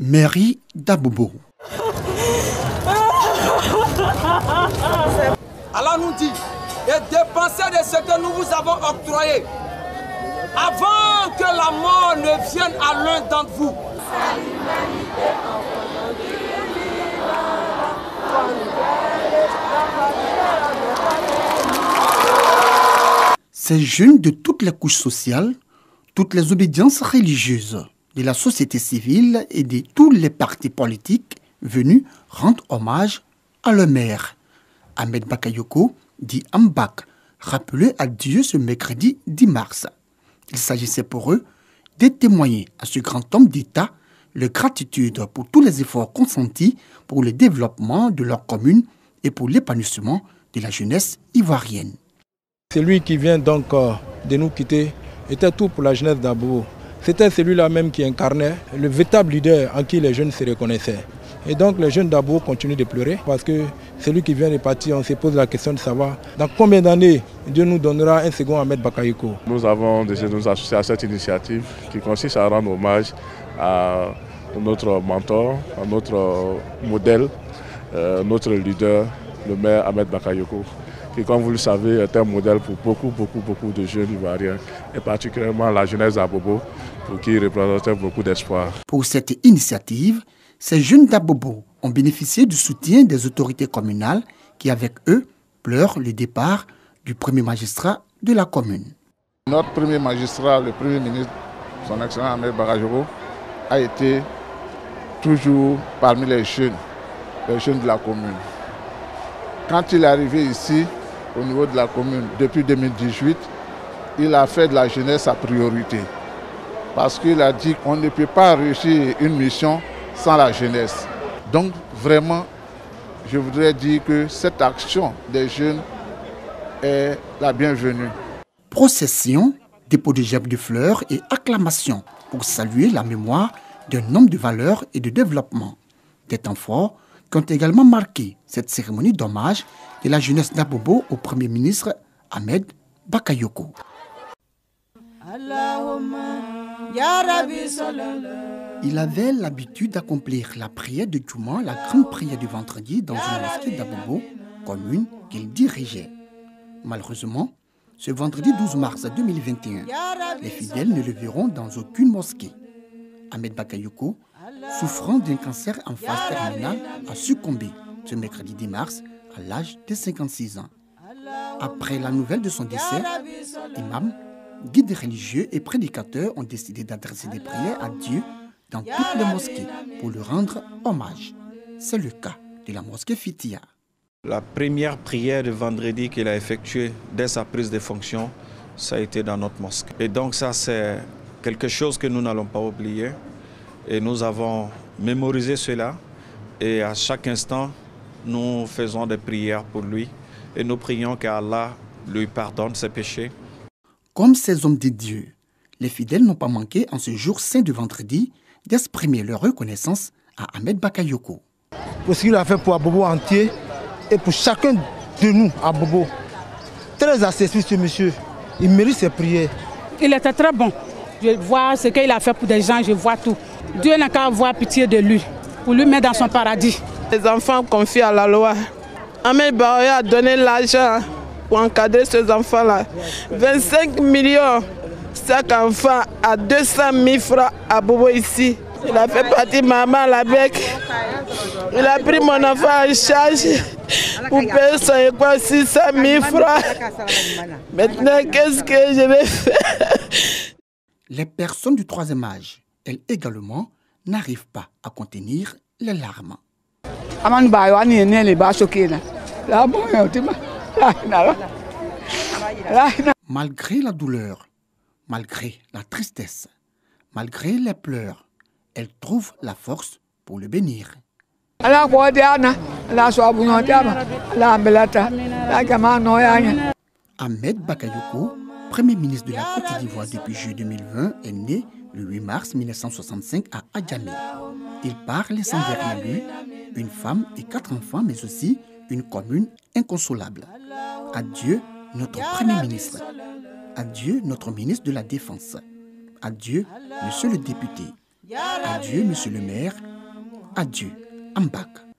Mairie d'Abobo. Allah nous dit de dépenser de ce que nous vous avons octroyé avant que la mort ne vienne à l'un d'entre vous. Ces jeunes de toutes les couches sociales, toutes les obédiences religieuses, de la société civile et de tous les partis politiques venus rendre hommage à leur maire. Ahmed Bakayoko, dit Ambak, rappelé à Dieu ce mercredi 10 mars. Il s'agissait pour eux de témoigner à ce grand homme d'État leur gratitude pour tous les efforts consentis pour le développement de leur commune et pour l'épanouissement de la jeunesse ivoirienne. Celui qui vient donc de nous quitter était tout pour la jeunesse d'Abobo. C'était celui-là même qui incarnait le véritable leader en qui les jeunes se reconnaissaient. Et donc les jeunes d'Abobo continuent de pleurer parce que celui qui vient de partir, on se pose la question de savoir dans combien d'années Dieu nous donnera un second Ahmed Bakayoko. Nous avons décidé de nous associer à cette initiative qui consiste à rendre hommage à notre mentor, à notre modèle, notre leader, le maire Ahmed Bakayoko, qui, comme vous le savez, est un modèle pour beaucoup de jeunes Ivoiriens, et particulièrement la jeunesse d'Abobo, pour qui il représentait beaucoup d'espoir. Pour cette initiative, ces jeunes d'Abobo ont bénéficié du soutien des autorités communales qui, avec eux, pleurent le départ du premier magistrat de la commune. Notre premier magistrat, le premier ministre, son excellent Ahmed Bakayoko, a été toujours parmi les jeunes de la commune. Quand il est arrivé ici, au niveau de la commune, depuis 2018, il a fait de la jeunesse sa priorité. Parce qu'il a dit qu'on ne peut pas réussir une mission sans la jeunesse. Donc vraiment, je voudrais dire que cette action des jeunes est la bienvenue. Procession, dépôt de gerbes de fleurs et acclamations pour saluer la mémoire d'un homme de valeur et de développement. Des temps forts qui ont également marqué cette cérémonie d'hommage de la jeunesse d'Abobo au Premier ministre Ahmed Bakayoko. Il avait l'habitude d'accomplir la prière de Djouma, la grande prière du vendredi, dans une mosquée d'Abobo, commune qu'il dirigeait. Malheureusement, ce vendredi 12 mars 2021, les fidèles ne le verront dans aucune mosquée. Ahmed Bakayoko, souffrant d'un cancer en phase terminale, a succombé ce mercredi 10 mars à l'âge de 56 ans. Après la nouvelle de son décès, imams, guides religieux et prédicateurs ont décidé d'adresser des prières à Dieu dans toutes les mosquées pour lui rendre hommage. C'est le cas de la mosquée Fitia. La première prière de vendredi qu'il a effectuée dès sa prise de fonction, ça a été dans notre mosquée. Et donc ça, c'est quelque chose que nous n'allons pas oublier. Et nous avons mémorisé cela. Et à chaque instant, nous faisons des prières pour lui. Et nous prions qu'Allah lui pardonne ses péchés. Comme ces hommes de Dieu, les fidèles n'ont pas manqué en ce jour saint de vendredi d'exprimer leur reconnaissance à Ahmed Bakayoko. Pour ce qu'il a fait pour Abobo entier et pour chacun de nous à Abobo. Très accessible ce monsieur, il mérite ses prières. Il était très bon. Je vois ce qu'il a fait pour des gens, je vois tout. Dieu n'a qu'à avoir pitié de lui, pour lui mettre dans son paradis. Les enfants confient à la loi. Ahmed Bakayoko a donné l'argent pour encadrer ces enfants-là. 25 millions, chaque enfant a 200 000 francs à Bobo ici. Il a fait partie maman la bec. Il a pris mon enfant en charge pour payer son école 600 000 francs. Maintenant, qu'est-ce que je vais faire? Les personnes du troisième âge, elles également, n'arrivent pas à contenir les larmes. Malgré la douleur, malgré la tristesse, malgré les pleurs, elle trouve la force pour le bénir. Ahmed Bakayoko, Premier ministre de la Côte d'Ivoire depuis juillet 2020, est né le 8 mars 1965 à Adjamé. Il part laissant derrière lui une femme et 4 enfants, mais aussi une commune inconsolable. Adieu notre Premier ministre. Adieu notre ministre de la Défense. Adieu monsieur le député. Adieu monsieur le maire Adieu, Ambak.